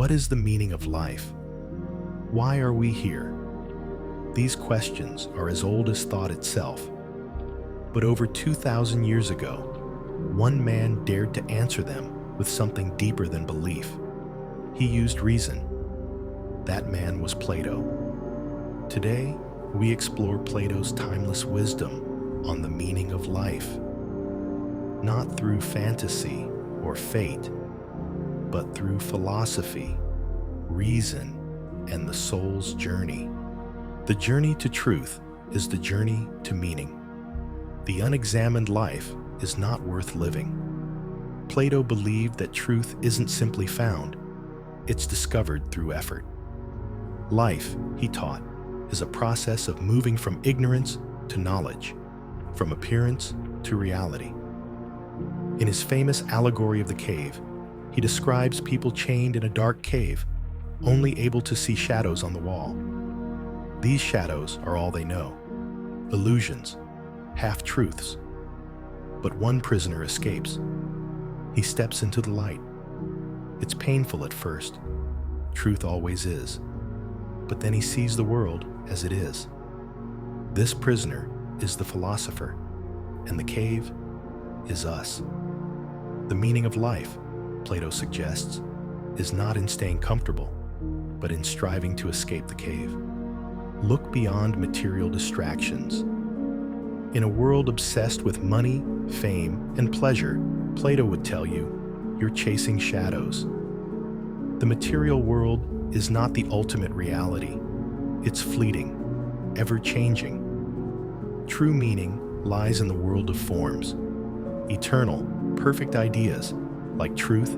What is the meaning of life? Why are we here? These questions are as old as thought itself. But over 2,000 years ago, one man dared to answer them with something deeper than belief. He used reason. That man was Plato. Today, we explore Plato's timeless wisdom on the meaning of life, not through fantasy or fate, but through philosophy, reason, and the soul's journey. The journey to truth is the journey to meaning. The unexamined life is not worth living. Plato believed that truth isn't simply found, it's discovered through effort. Life, he taught, is a process of moving from ignorance to knowledge, from appearance to reality. In his famous allegory of the cave, he describes people chained in a dark cave, only able to see shadows on the wall. These shadows are all they know, illusions, half-truths. But one prisoner escapes. He steps into the light. It's painful at first. Truth always is. But then he sees the world as it is. This prisoner is the philosopher, and the cave is us. The meaning of life, Plato suggests, is not in staying comfortable, but in striving to escape the cave. Look beyond material distractions. In a world obsessed with money, fame, and pleasure, Plato would tell you, you're chasing shadows. The material world is not the ultimate reality. It's fleeting, ever-changing. True meaning lies in the world of forms, eternal, perfect ideas like truth,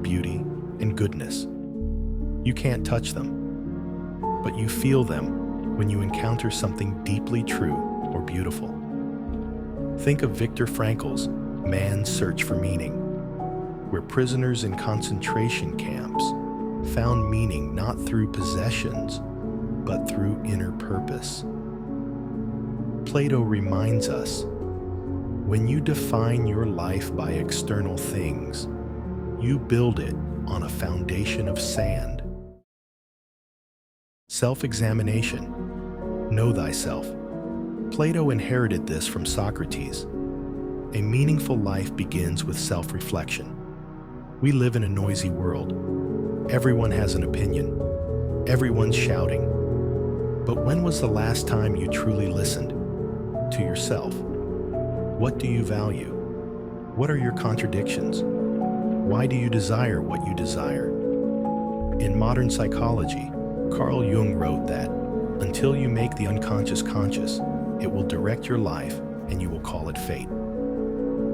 beauty, and goodness. You can't touch them, but you feel them when you encounter something deeply true or beautiful. Think of Viktor Frankl's Man's Search for Meaning, where prisoners in concentration camps found meaning not through possessions, but through inner purpose. Plato reminds us, when you define your life by external things, you build it on a foundation of sand. Self-examination. Know thyself. Plato inherited this from Socrates. A meaningful life begins with self-reflection. We live in a noisy world. Everyone has an opinion. Everyone's shouting. But when was the last time you truly listened to yourself? What do you value? What are your contradictions? Why do you desire what you desire? In modern psychology, Carl Jung wrote that, until you make the unconscious conscious, it will direct your life and you will call it fate.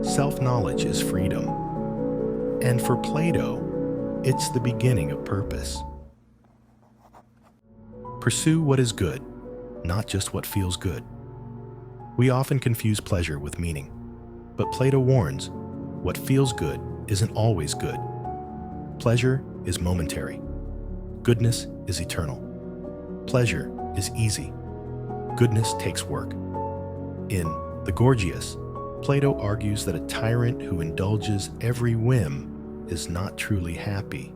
Self-knowledge is freedom. And for Plato, it's the beginning of purpose. Pursue what is good, not just what feels good. We often confuse pleasure with meaning, but Plato warns, what feels good isn't always good. Pleasure is momentary. Goodness is eternal. Pleasure is easy. Goodness takes work. In The Gorgias, Plato argues that a tyrant who indulges every whim is not truly happy,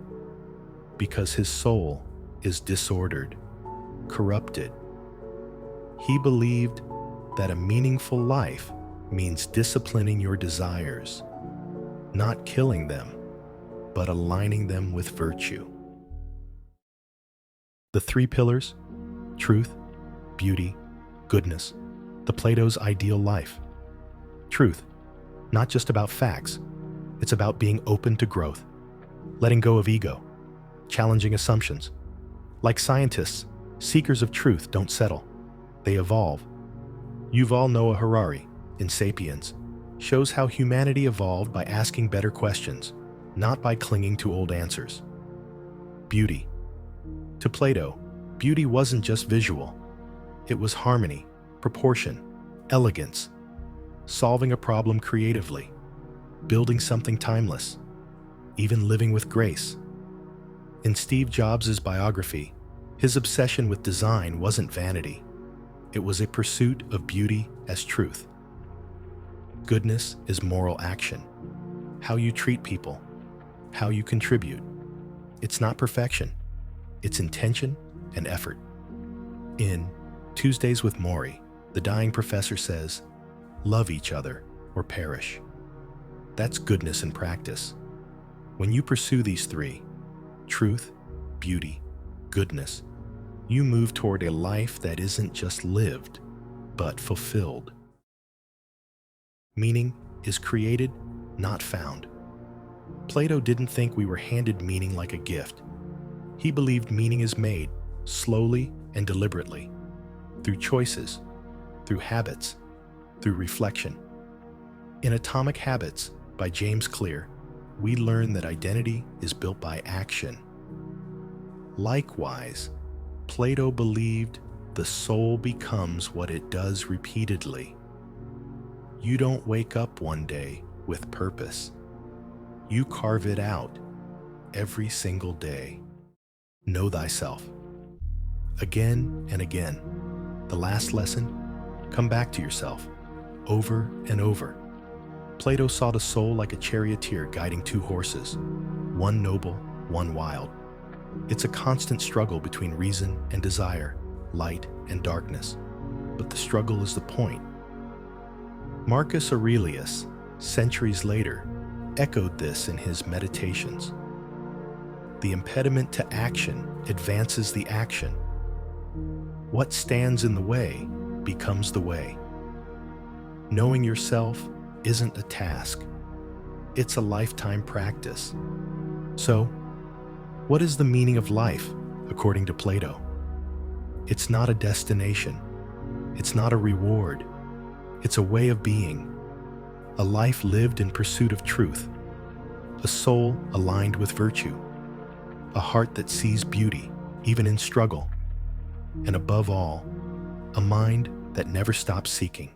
because his soul is disordered, corrupted. He believed that a meaningful life means disciplining your desires, not killing them, but aligning them with virtue. The three pillars: truth, beauty, goodness, the Plato's ideal life. Truth, not just about facts, it's about being open to growth, letting go of ego, challenging assumptions. Like scientists, seekers of truth don't settle, they evolve. Yuval Noah Harari, in *Sapiens*, shows how humanity evolved by asking better questions, not by clinging to old answers. Beauty. To Plato, beauty wasn't just visual. It was harmony, proportion, elegance, solving a problem creatively, building something timeless, even living with grace. In Steve Jobs' biography, his obsession with design wasn't vanity. It was a pursuit of beauty as truth. Goodness is moral action, how you treat people, how you contribute. It's not perfection, it's intention and effort. In Tuesdays with Maury, the dying professor says, "Love each other or perish." That's goodness in practice. When you pursue these three, truth, beauty, goodness, you move toward a life that isn't just lived, but fulfilled. Meaning is created, not found. Plato didn't think we were handed meaning like a gift. He believed meaning is made slowly and deliberately, through choices, through habits, through reflection. In Atomic Habits by James Clear, we learn that identity is built by action. Likewise, Plato believed the soul becomes what it does repeatedly. You don't wake up one day with purpose. You carve it out every single day. Know thyself. Again and again. The last lesson, come back to yourself, over and over. Plato saw the soul like a charioteer guiding two horses, one noble, one wild. It's a constant struggle between reason and desire, light and darkness. But the struggle is the point. Marcus Aurelius, centuries later, echoed this in his Meditations. The impediment to action advances the action. What stands in the way becomes the way. Knowing yourself isn't a task. It's a lifetime practice. So, what is the meaning of life, according to Plato? It's not a destination. It's not a reward. It's a way of being. A life lived in pursuit of truth. A soul aligned with virtue. A heart that sees beauty, even in struggle. And above all, a mind that never stops seeking.